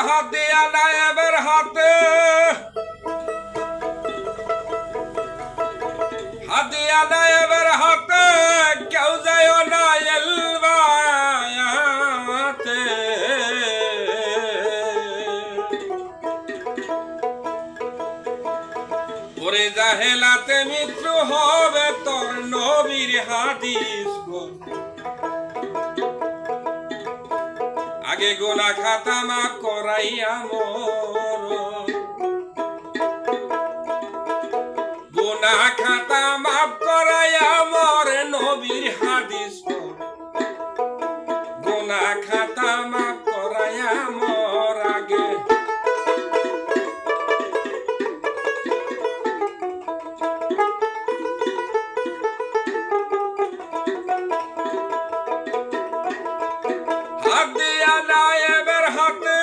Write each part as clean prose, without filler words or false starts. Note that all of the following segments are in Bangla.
হাত দিয়া নায়েবের হাতে হাত দিয়া নায়েবের হাতে কেউ যায় না এলবায়াতে ওরে জাহেলাতে মৃত্যু হবে তোর নবীর হাদিস আগে গোনা খাতা মাফ করাইয়া মোর গোনা খাতা মাফ করাইয়া মোর নবীর হাদিস গোনা খাতা মাফ করাইয়া মোর আগে হাত দিয়া নায়েবের হাতে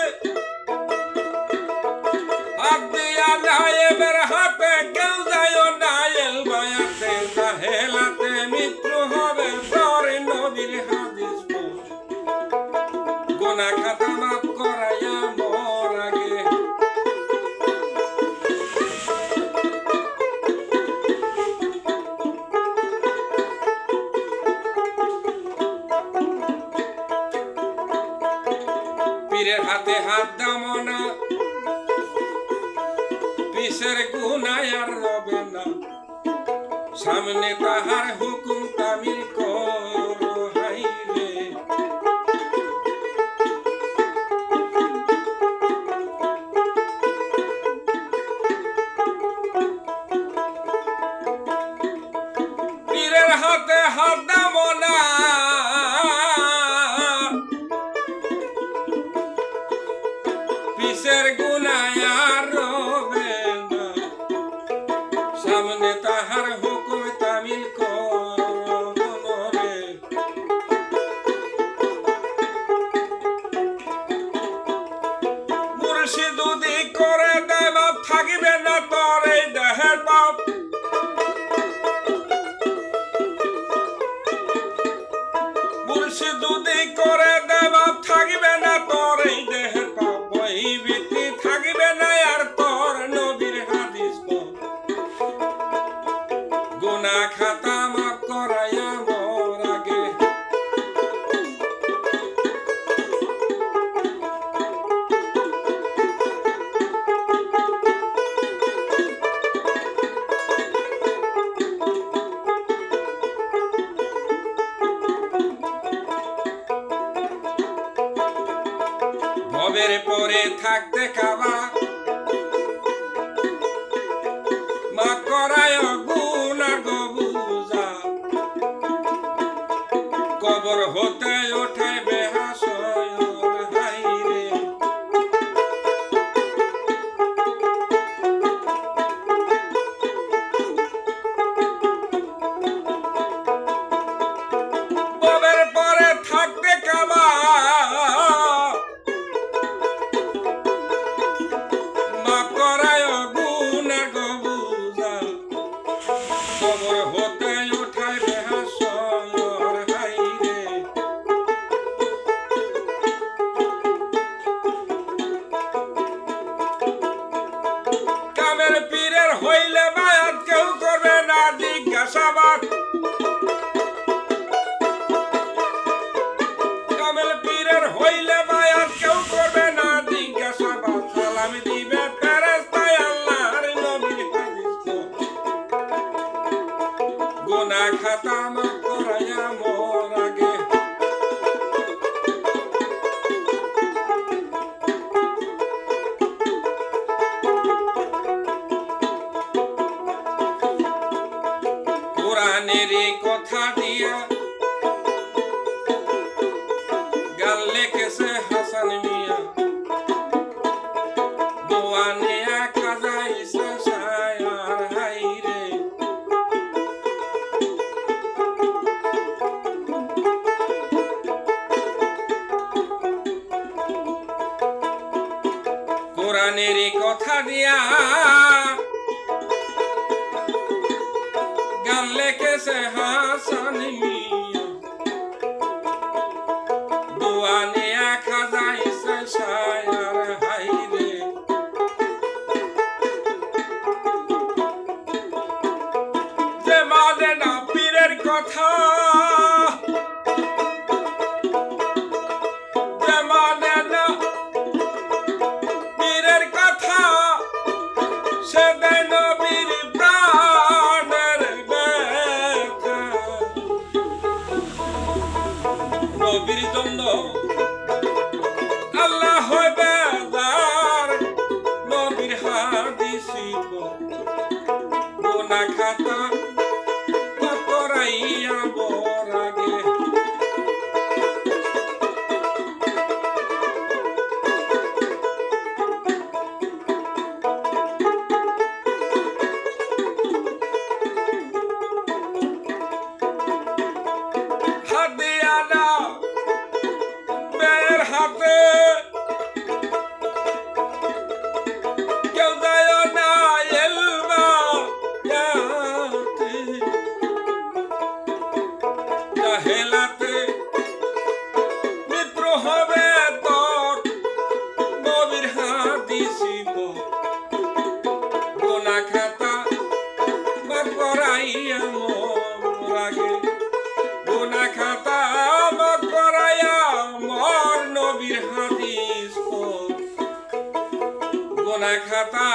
হাত দিয়া নায়েবের হাতে কেউ যায় না এলবায়াতে জাহেলাতে মৃত্যু হবে তোর নবীর হাদিস গোনা খাতা মাফ করাইয়া মোর আগে পীরের হাতে হাত দামো না পিসের গুনায় আর রবে না সামনে তাহার হুকুম তামিল করো হাইরে পীরের হাতে হাত দামো না পিসের গুনায় আর রবে না সামনে তাহার হুকুম তামিল করো রে মুর্শিদ যদি করে দেয় বাপ থাকিবে না তোর এই দেহের পাপ মুর্শিদ যদি করে দেয় বাপ থাকিবে না তোর এই দেহের পাপ ওই ব্যক্তি থাকিবে না আর তোর নবীর হাদিস গুনাহ খাতা মাফ করাইয়া মোর আগে ভবের পরে থাকতে খাবা মাফ করায় গুনার গবুজা কবর হতে ওঠে বেহাসয় হাইরে ভবের পরে থাকতে খাবা মাফ করায় গুনার গবুজা কবর হতে ওঠায় বেহাসর হাইরে কামের পীরের হইলে বায়াত কেউ করবে না জিজ্ঞাসাবাদ কামেল পীরের হইলে বায়াত কেউ করবে না জিজ্ঞাসাবাদ সালাম দিবে ফেরেশতায় আল্লাহর নবীর হাদিস গুনাহ খাতা মাফ করাইয়া মোর আগে কোরআনের কথা দিয়া গাল লেখেছে হাসান মিয়া দোয়া নেয়া খাজা ইসা শায়ার হাইরে কোরআনের কথা দিয়া গান লেখেছে হাসান মিয়া দোয়া নেয়া খাজা ইসা শায়ার মানে না পীরের কথা, যে মানে না পীরের কথা, সে দেয় নবীর প্রাণের ব্যথা। নবীর জন্য আল্লাহ হয় বেজার, নবীর হাদিস গুনাহ খাতা করাইয়া বরাগে। হাত দিয়া না বের হাতে, কেউ যায় না এলবা হেলাতে, মিত্র হবে তোর নবীর হাদিস গুনাহ খাতা মাফ করাইয়া মোরাগে। গুনাহ খাতা মাফ করাইয়া মোর নবীর হাদিস গুনাহ খাতা